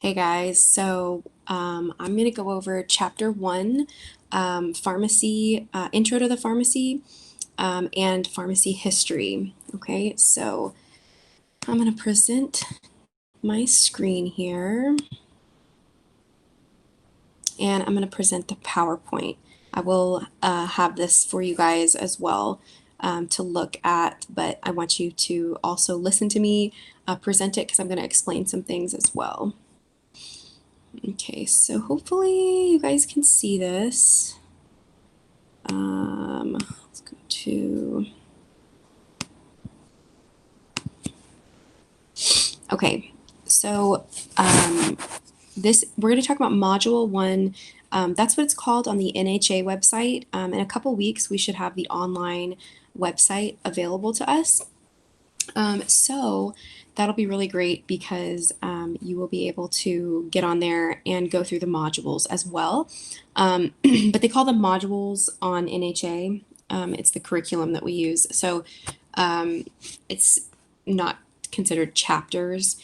Hey guys, I'm going to go over chapter one, pharmacy, intro to the pharmacy, and pharmacy history. Okay, so I'm going to present my screen here and I'm going to present the PowerPoint. I will have this for you guys as well to look at, but I want you to also listen to me present it because I'm going to explain some things as well. Okay, so hopefully you guys can see this. Let's go to, okay, so we're going to talk about Module 1. That's what it's called on the NHA website. In a couple weeks, we should have the online website available to us. So that'll be really great because you will be able to get on there and go through the modules as well. But they call them modules on NHA. It's the curriculum that we use. So it's not considered chapters.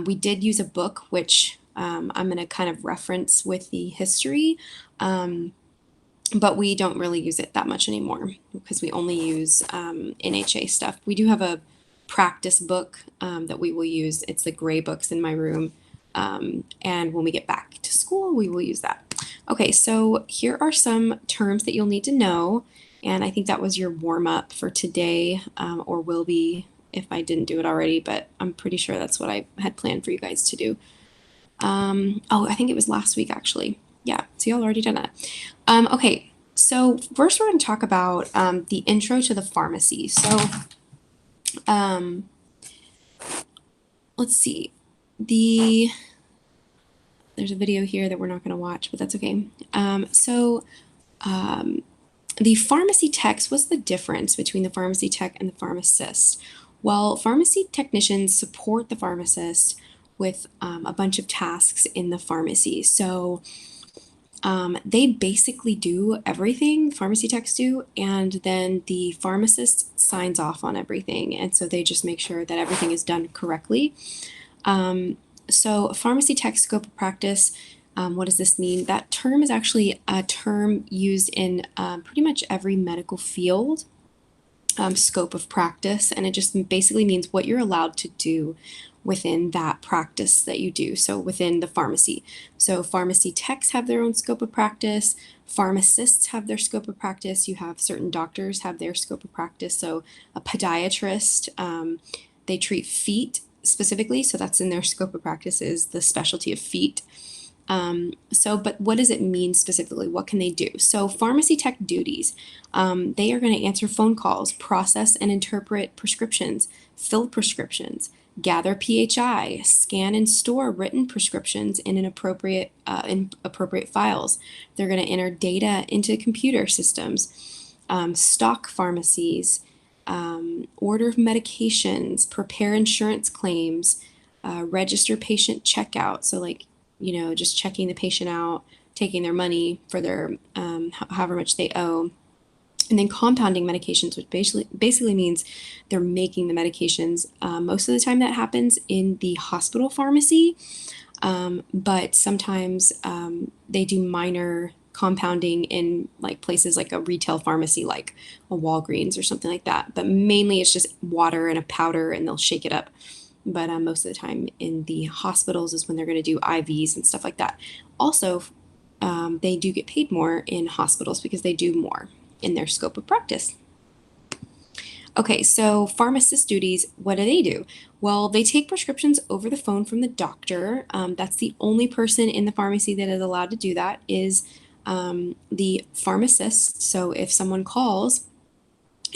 We did use a book, which I'm going to kind of reference with the history. But we don't really use it that much anymore because we only use NHA stuff. We do have a practice book that we will use. It's the gray books in my room. And when we get back to school, we will use that. Okay, so here are some terms that you'll need to know. And I think that was your warm up for today, or will be if I didn't do it already, but I'm pretty sure that's what I had planned for you guys to do. Oh, I think it was last week actually. Yeah, so y'all already done that. Okay, so first we're going to talk about the intro to the pharmacy. So let's see. There's a video here that we're not going to watch, but that's okay. The pharmacy text, what's the difference between the pharmacy tech and the pharmacist? Well, pharmacy technicians support the pharmacist with a bunch of tasks in the pharmacy. So they basically do everything pharmacy techs do, and then the pharmacist signs off on everything. And so they just make sure that everything is done correctly. So pharmacy tech scope of practice, what does this mean? That term is actually a term used in pretty much every medical field. Scope of practice, and it just basically means what you're allowed to do within that practice that you do. So within the pharmacy. So pharmacy techs have their own scope of practice. Pharmacists have their scope of practice. You have certain doctors have their scope of practice. So a podiatrist, they treat feet specifically. So that's in their scope of practice is the specialty of feet. But what does it mean specifically? What can they do? So pharmacy tech duties, they are going to answer phone calls, process and interpret prescriptions, fill prescriptions, gather PHI, scan and store written prescriptions in appropriate files. They're going to enter data into computer systems, stock pharmacies, order medications, prepare insurance claims, register patient checkout. So just checking the patient out, taking their money for their however much they owe. And then compounding medications, which basically means they're making the medications. Most of the time that happens in the hospital pharmacy, but sometimes they do minor compounding in like places like a retail pharmacy like a Walgreens or something like that. But mainly it's just water and a powder and they'll shake it up. But most of the time in the hospitals is when they're going to do IVs and stuff like that. Also, they do get paid more in hospitals because they do more in their scope of practice. Okay, so pharmacist duties, what do they do? Well, they take prescriptions over the phone from the doctor. That's the only person in the pharmacy that is allowed to do that is the pharmacist. So if someone calls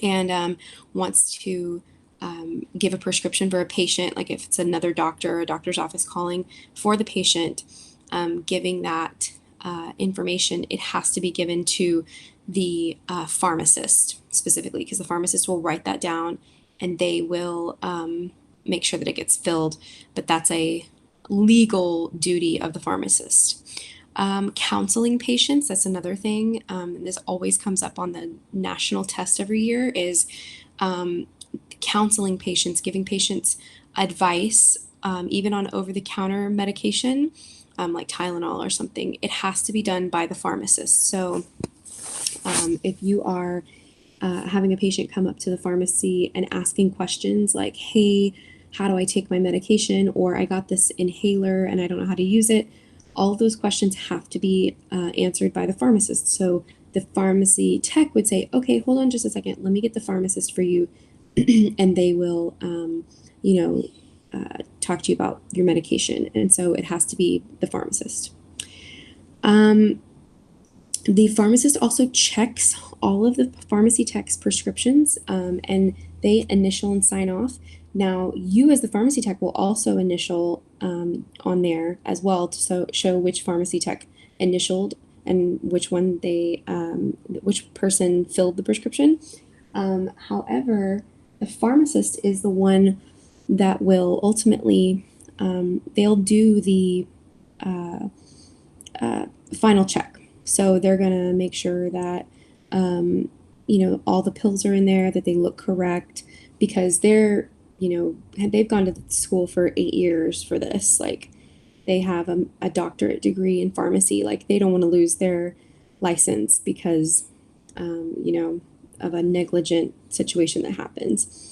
and wants to give a prescription for a patient, like if it's another doctor or a doctor's office calling for the patient, giving that information, it has to be given to the pharmacist specifically, because the pharmacist will write that down and they will make sure that it gets filled. But that's a legal duty of the pharmacist. Counseling patients, that's another thing. This always comes up on the national test every year is counseling patients, giving patients advice even on over-the-counter medication, like Tylenol or something, it has to be done by the pharmacist. So if you are having a patient come up to the pharmacy and asking questions like, hey, how do I take my medication? Or I got this inhaler and I don't know how to use it. All of those questions have to be answered by the pharmacist. So the pharmacy tech would say, okay, hold on just a second. Let me get the pharmacist for you. And they will, talk to you about your medication. And so it has to be the pharmacist. The pharmacist also checks all of the pharmacy tech's prescriptions, and they initial and sign off. Now, you as the pharmacy tech will also initial on there as well to show which pharmacy tech initialed and which one which person filled the prescription. However, the pharmacist is the one that will ultimately, they'll do the final check. So they're going to make sure that, all the pills are in there, that they look correct, because they've gone to school for 8 years for this. Like, they have a doctorate degree in pharmacy. Like, they don't want to lose their license because, of a negligent situation that happens.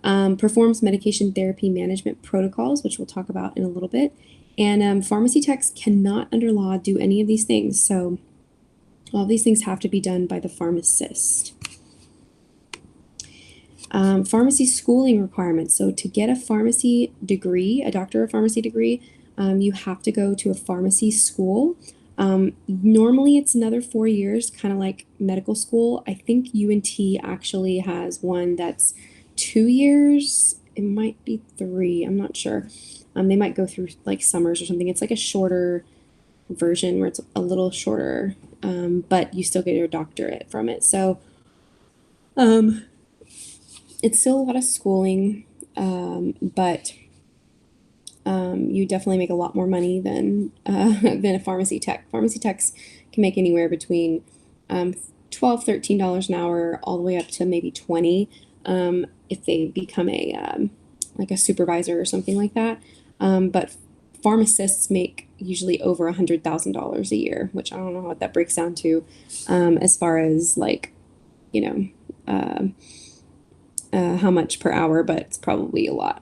Performs medication therapy management protocols, which we'll talk about in a little bit. And pharmacy techs cannot, under law, do any of these things. So all these things have to be done by the pharmacist. Pharmacy schooling requirements. So to get a pharmacy degree, a doctor of pharmacy degree, you have to go to a pharmacy school. Normally it's another 4 years, kind of like medical school. I think UNT actually has one that's 2 years. It might be 3. I'm not sure. They might go through like summers or something. It's like a shorter version where it's a little shorter, but you still get your doctorate from it. So it's still a lot of schooling, but you definitely make a lot more money than a pharmacy tech. Pharmacy techs can make anywhere between $12, $13 an hour, all the way up to maybe 20 if they become like a supervisor or something like that. But pharmacists make usually over $100,000 a year, which I don't know what that breaks down to, as far as like, how much per hour, but it's probably a lot.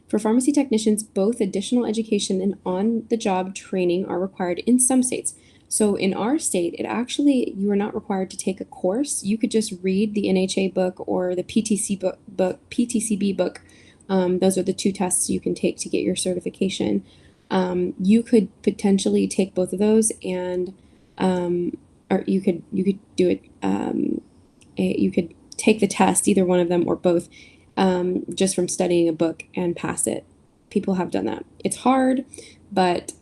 For pharmacy technicians, both additional education and on-the-job training are required in some states. So in our state, you are not required to take a course. You could just read the NHA book or the PTCB book. Those are the 2 tests you can take to get your certification. You could potentially take both of those, and or you could do it. You could take the test, either one of them or both, just from studying a book and pass it. People have done that. It's hard, but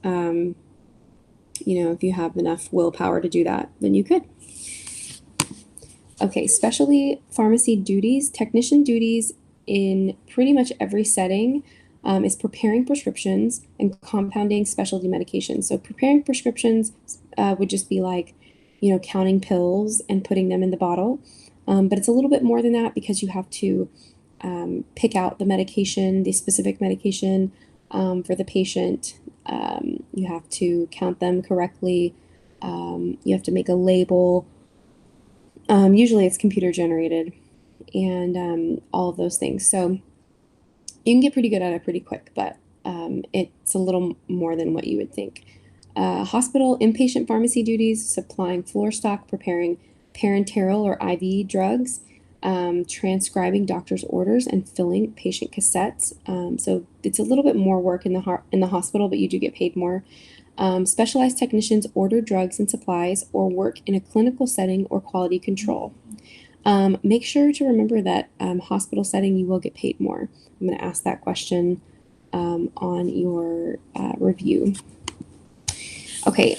if you have enough willpower to do that, then you could. Okay, specialty pharmacy duties, technician duties in pretty much every setting is preparing prescriptions and compounding specialty medications. So preparing prescriptions would just be like, counting pills and putting them in the bottle. But it's a little bit more than that, because you have to pick out the medication, the specific medication for the patient. You have to count them correctly. You have to make a label. Usually it's computer generated, and all of those things. So you can get pretty good at it pretty quick, but it's a little more than what you would think. Hospital inpatient pharmacy duties, supplying floor stock, preparing parenteral or IV drugs, transcribing doctor's orders, and filling patient cassettes. So it's a little bit more work in the hospital, but you do get paid more. Specialized technicians order drugs and supplies or work in a clinical setting or quality control. Make sure to remember that hospital setting, you will get paid more. I'm going to ask that question on your review. Okay,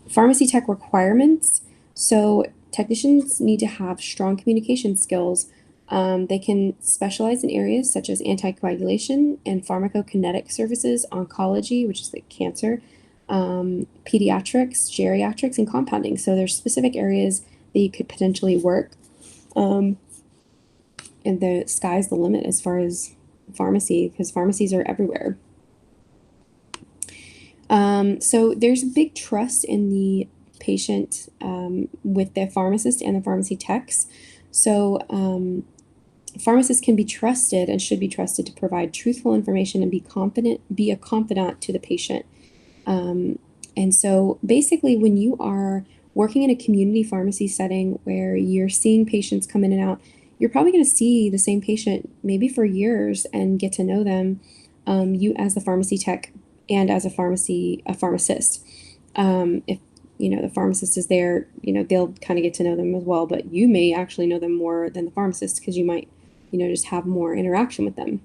pharmacy tech requirements. So technicians need to have strong communication skills. They can specialize in areas such as anticoagulation and pharmacokinetic services, oncology, which is like cancer, pediatrics, geriatrics, and compounding. So there's specific areas that you could potentially work. And the sky's the limit as far as pharmacy because pharmacies are everywhere. So there's a big trust in the patient with the pharmacist and the pharmacy techs. So pharmacists can be trusted and should be trusted to provide truthful information and be a confidant to the patient. And so basically, when you are working in a community pharmacy setting where you're seeing patients come in and out, you're probably going to see the same patient maybe for years and get to know them, you as the pharmacy tech and as a pharmacist. If the pharmacist is there, they'll kind of get to know them as well, but you may actually know them more than the pharmacist because you might, just have more interaction with them.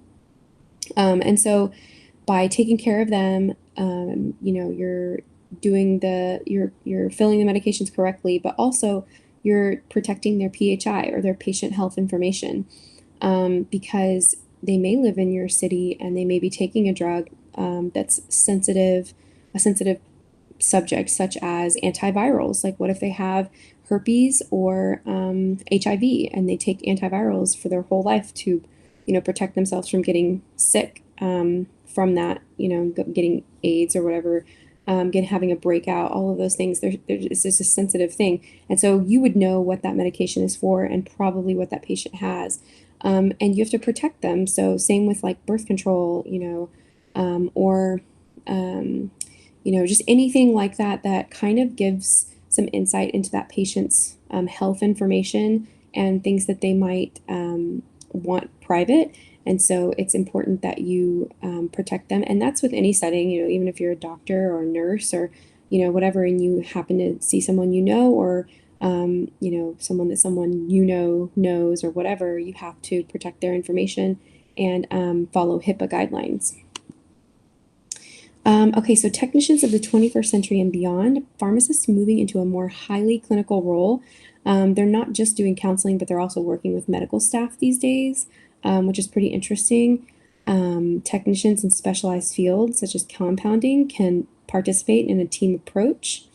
And so by taking care of them, you're doing you're filling the medications correctly, but also you're protecting their PHI or their patient health information, because they may live in your city and they may be taking a drug that's a sensitive subject, such as antivirals. Like, what if they have herpes or HIV and they take antivirals for their whole life to, protect themselves from getting sick from that, getting AIDS or whatever, having a breakout, all of those things. It's just a sensitive thing. And so you would know what that medication is for and probably what that patient has. And you have to protect them. So same with like birth control, or just anything like that that kind of gives some insight into that patient's health information and things that they might want private. And so it's important that you protect them. And that's with any setting, even if you're a doctor or a nurse or, whatever, and you happen to see someone or someone that someone knows or whatever, you have to protect their information and follow HIPAA guidelines. Okay, so technicians of the 21st century and beyond, pharmacists moving into a more highly clinical role. They're not just doing counseling, but they're also working with medical staff these days, which is pretty interesting. Technicians in specialized fields, such as compounding, can participate in a team approach.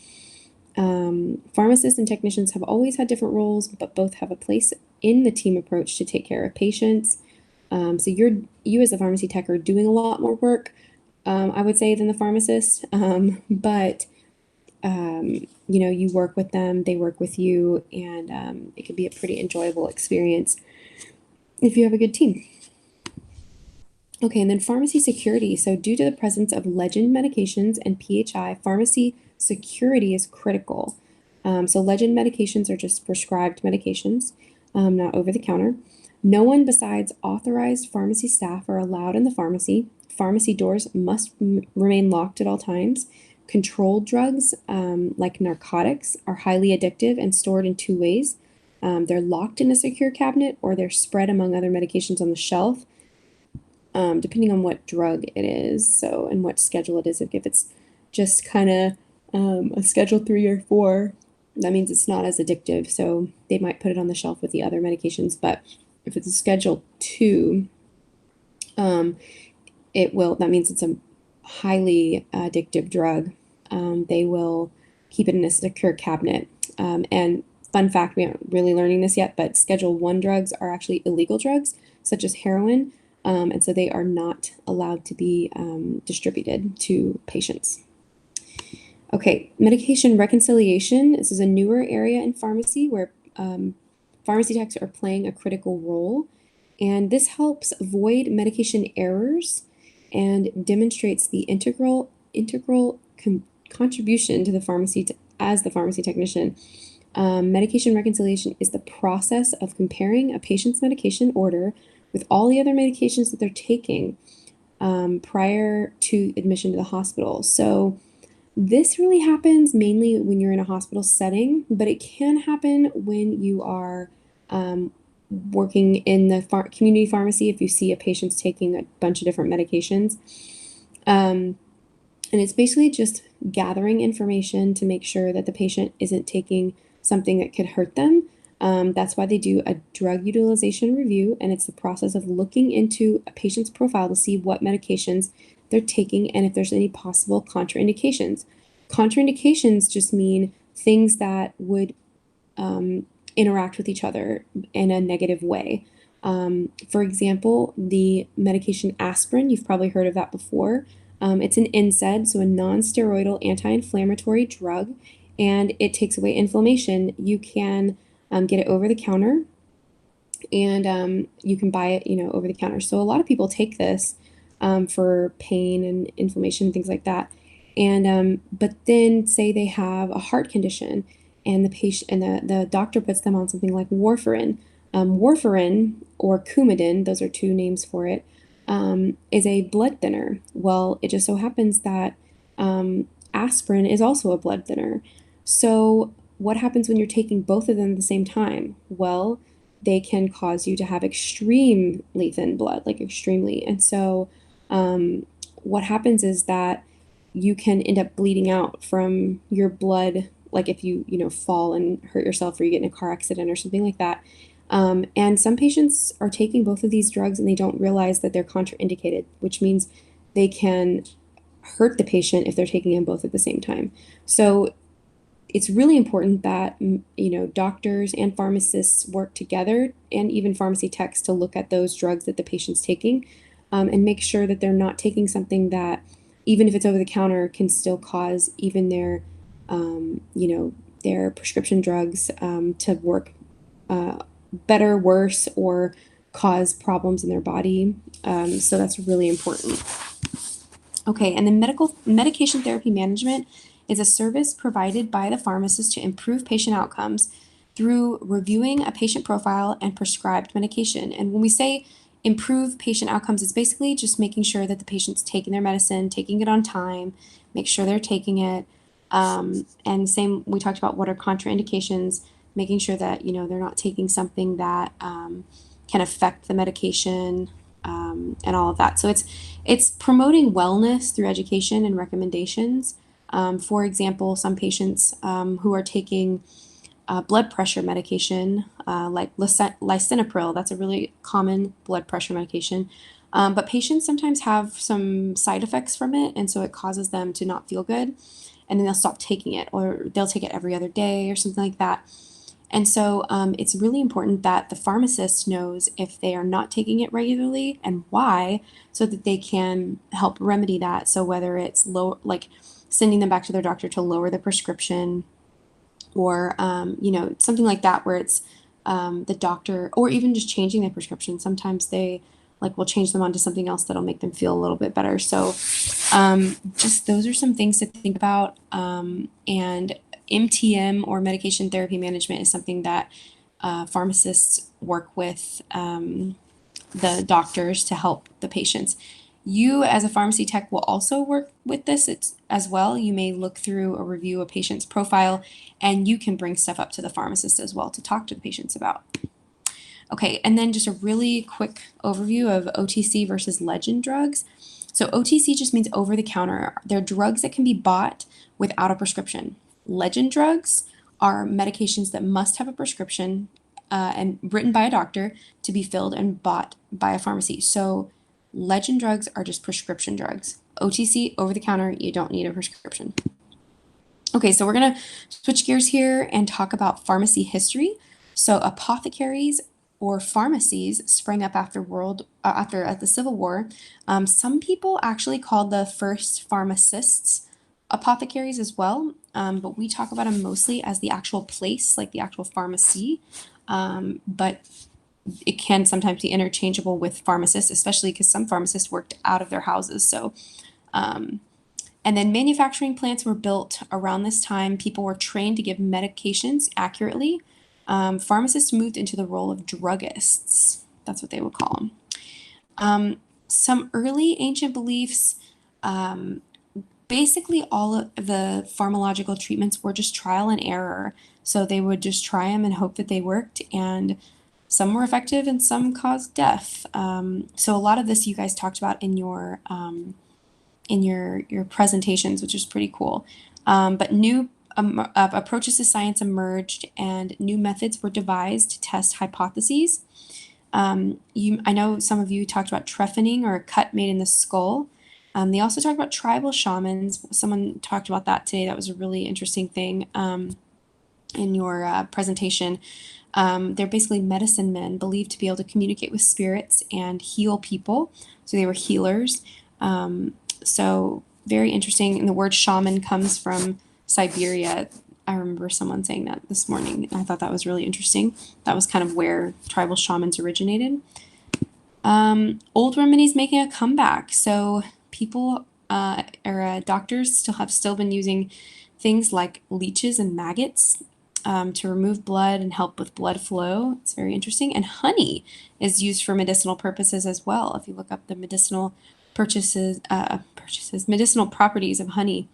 Pharmacists and technicians have always had different roles, but both have a place in the team approach to take care of patients. So you as a pharmacy tech are doing a lot more work, I would say, than the pharmacist. But you work with them, they work with you, and it can be a pretty enjoyable experience if you have a good team. Okay, and then pharmacy security. So due to the presence of legend medications and PHI, pharmacy security is critical. So legend medications are just prescribed medications, not over the counter. No one besides authorized pharmacy staff are allowed in the pharmacy. Pharmacy doors must remain locked at all times. Controlled drugs, like narcotics, are highly addictive and stored in two ways. They're locked in a secure cabinet or they're spread among other medications on the shelf, depending on what drug it is, so, and what schedule it is. If it's just kind of a schedule 3 or 4, that means it's not as addictive, so they might put it on the shelf with the other medications. But if it's a schedule 2, that means it's a highly addictive drug. They will keep it in a secure cabinet. And fun fact, we aren't really learning this yet, but Schedule 1 drugs are actually illegal drugs, such as heroin. And so they are not allowed to be distributed to patients. Okay, medication reconciliation. This is a newer area in pharmacy where pharmacy techs are playing a critical role. And this helps avoid medication errors and demonstrates the integral contribution to the pharmacy as the pharmacy technician. Medication reconciliation is the process of comparing a patient's medication order with all the other medications that they're taking prior to admission to the hospital. So this really happens mainly when you're in a hospital setting, but it can happen when you are working in the community pharmacy if you see a patient's taking a bunch of different medications. And it's basically just gathering information to make sure that the patient isn't taking something that could hurt them. That's why they do a drug utilization review, and it's the process of looking into a patient's profile to see what medications they're taking and if there's any possible contraindications. Contraindications just mean things that would interact with each other in a negative way. For example, the medication aspirin, you've probably heard of that before. It's an NSAID, so a non-steroidal anti-inflammatory drug, and it takes away inflammation. You can get it over the counter, and you can buy it, over the counter. So a lot of people take this for pain and inflammation, things like that. And but then say they have a heart condition, and the patient and the doctor puts them on something like warfarin. Warfarin or Coumadin, those are two names for it, is a blood thinner. Well, it just so happens that aspirin is also a blood thinner. So what happens when you're taking both of them at the same time? Well, they can cause you to have extremely thin blood, like extremely. And so, what happens is that you can end up bleeding out from your blood, like if you, fall and hurt yourself or you get in a car accident or something like that. And some patients are taking both of these drugs and they don't realize that they're contraindicated, which means they can hurt the patient if they're taking them both at the same time. So it's really important that doctors and pharmacists work together, and even pharmacy techs, to look at those drugs that the patient's taking, and make sure that they're not taking something that, even if it's over the counter, can still cause even their prescription drugs to work better, worse, or cause problems in their body. So that's really important. Okay, and then medication therapy management is a service provided by the pharmacist to improve patient outcomes through reviewing a patient profile and prescribed medication. And when we say improve patient outcomes, it's basically just making sure that the patient's taking their medicine, taking it on time, make sure they're taking it. And same, we talked about what are contraindications, making sure that, they're not taking something that can affect the medication, and all of that. So it's promoting wellness through education and recommendations. For example, some patients who are taking blood pressure medication, like lisinopril, that's a really common blood pressure medication. But patients sometimes have some side effects from it, and so it causes them to not feel good, and then they'll stop taking it, or they'll take it every other day or something like that. And so it's really important that the pharmacist knows if they are not taking it regularly and why, so that they can help remedy that. So whether it's like sending them back to their doctor to lower the prescription, or something like that, where it's the doctor, or even just changing the prescription. Sometimes they will change them onto something else that'll make them feel a little bit better. So just those are some things to think about. And MTM, or medication therapy management, is something that pharmacists work with the doctors to help the patients. You, as a pharmacy tech, will also work with this as well. You may look through a review a patient's profile, and you can bring stuff up to the pharmacist as well to talk to the patients about. Okay, and then just a really quick overview of OTC versus legend drugs. So OTC just means over the counter. They're drugs that can be bought without a prescription. Legend drugs are medications that must have a prescription and written by a doctor to be filled and bought by a pharmacy. So legend drugs are just prescription drugs. OTC, over the counter, you don't need a prescription. Okay, so we're gonna switch gears here and talk about pharmacy history. So apothecaries, or pharmacies, sprang up after the Civil War. Some people actually called the first pharmacists apothecaries as well, but we talk about them mostly as the actual place, like the actual pharmacy. But it can sometimes be interchangeable with pharmacists, especially because some pharmacists worked out of their houses. So, and then manufacturing plants were built around this time. People were trained to give medications accurately. Pharmacists moved into the role of druggists. That's what they would call them. Some early ancient beliefs, basically all of the pharmacological treatments were just trial and error. So they would just try them and hope that they worked, and some were effective and some caused death. So a lot of this you guys talked about in your presentations, which is pretty cool. But new approaches to science emerged, and new methods were devised to test hypotheses. I know some of you talked about trephining, or a cut made in the skull. They also talked about tribal shamans. Someone talked about that today. That was a really interesting thing. in your presentation. They're basically medicine men believed to be able to communicate with spirits and heal people. So they were healers. So very interesting. And the word shaman comes from Siberia. I remember someone saying that this morning. I thought that was really interesting. That was kind of where tribal shamans originated. Old remedies making a comeback. So people or doctors still been using things like leeches and maggots to remove blood and help with blood flow. It's very interesting. And honey is used for medicinal purposes as well. If you look up the medicinal properties of honey,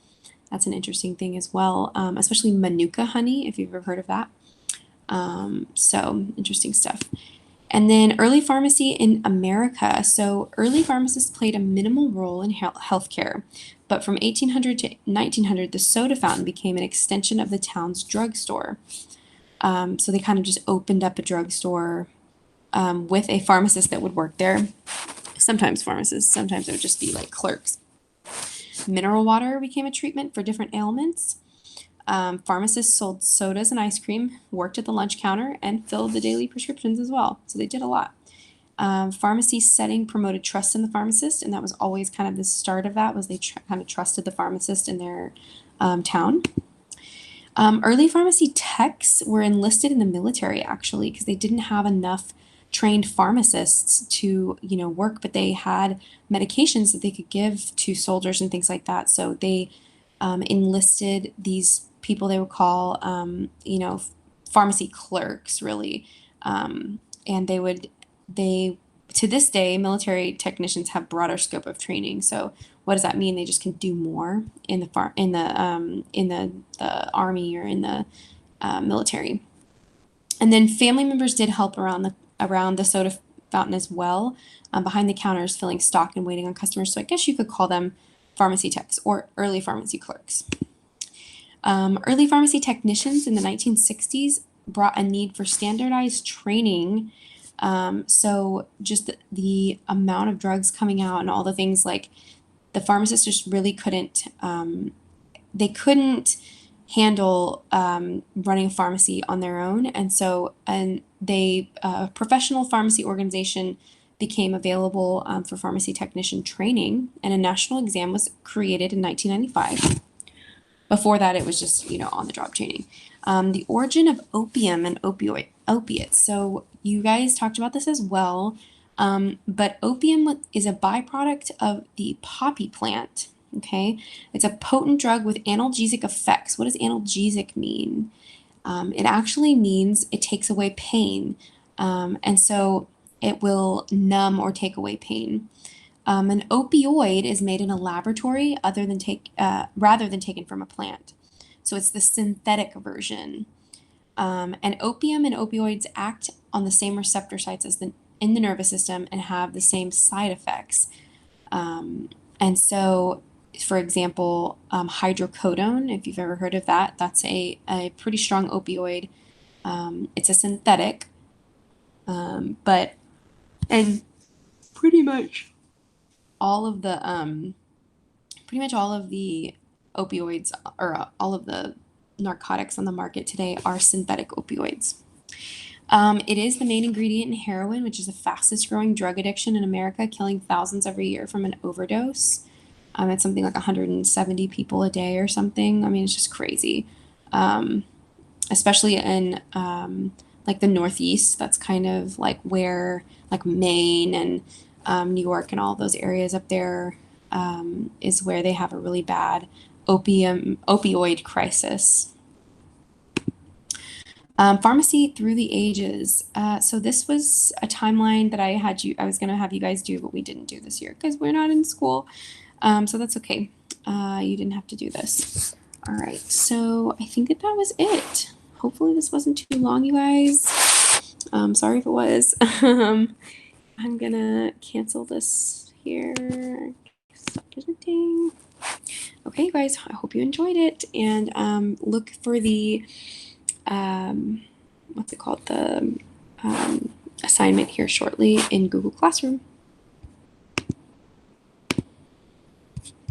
that's an interesting thing as well. Especially Manuka honey, if you've ever heard of that. So interesting stuff. And then early pharmacy in America. So early pharmacists played a minimal role in healthcare, but from 1800 to 1900, the soda fountain became an extension of the town's drugstore. So they kind of just opened up a drugstore with a pharmacist that would work there. Sometimes pharmacists, sometimes it would just be like clerks. Mineral water became a treatment for different ailments. Pharmacists sold sodas and ice cream, worked at the lunch counter, and filled the daily prescriptions as well. So they did a lot. Pharmacy setting promoted trust in the pharmacist, and that was always kind of the start of that, was they kind of trusted the pharmacist in their town. Early pharmacy techs were enlisted in the military actually because they didn't have enough trained pharmacists to work, but they had medications that they could give to soldiers and things like that. So they enlisted these people they would call pharmacy clerks really, and they to this day military technicians have broader scope of training. So what does that mean? They just can do more in the army or in the military. And then family members did help around the soda fountain as well, behind the counters filling stock and waiting on customers. So I guess you could call them pharmacy techs or early pharmacy clerks. Early pharmacy technicians in the 1960s brought a need for standardized training. So just the amount of drugs coming out and all the things, like the pharmacists just really couldn't handle running a pharmacy on their own, and professional pharmacy organization became available for pharmacy technician training, and a national exam was created in 1995. Before that, it was just on the job training. The origin of opium and opiates. So you guys talked about this as well, but opium is a byproduct of the poppy plant. Okay, it's a potent drug with analgesic effects. What does analgesic mean? It actually means it takes away pain, and so it will numb or take away pain. An opioid is made in a laboratory rather than taken from a plant. So it's the synthetic version. And opium and opioids act on the same receptor sites in the nervous system and have the same side effects. And so, for example, hydrocodone, if you've ever heard of that, that's a pretty strong opioid. It's a synthetic, but and pretty much all of the opioids, or all of the narcotics on the market today are synthetic opioids. It is the main ingredient in heroin, which is the fastest growing drug addiction in America, killing thousands every year from an overdose. It's something like 170 people a day or something. I mean, it's just crazy. Especially in like the Northeast, that's kind of like where, like Maine and New York and all those areas up there, is where they have a really bad opioid crisis. Pharmacy through the ages. So this was a timeline that I was going to have you guys do, but we didn't do this year because we're not in school. So that's okay. You didn't have to do this. All right. So I think that was it. Hopefully this wasn't too long, you guys. Sorry if it was. I'm gonna cancel this here. Stop presenting. Okay, you guys, I hope you enjoyed it, and look for the what's it called, the assignment here shortly in Google Classroom.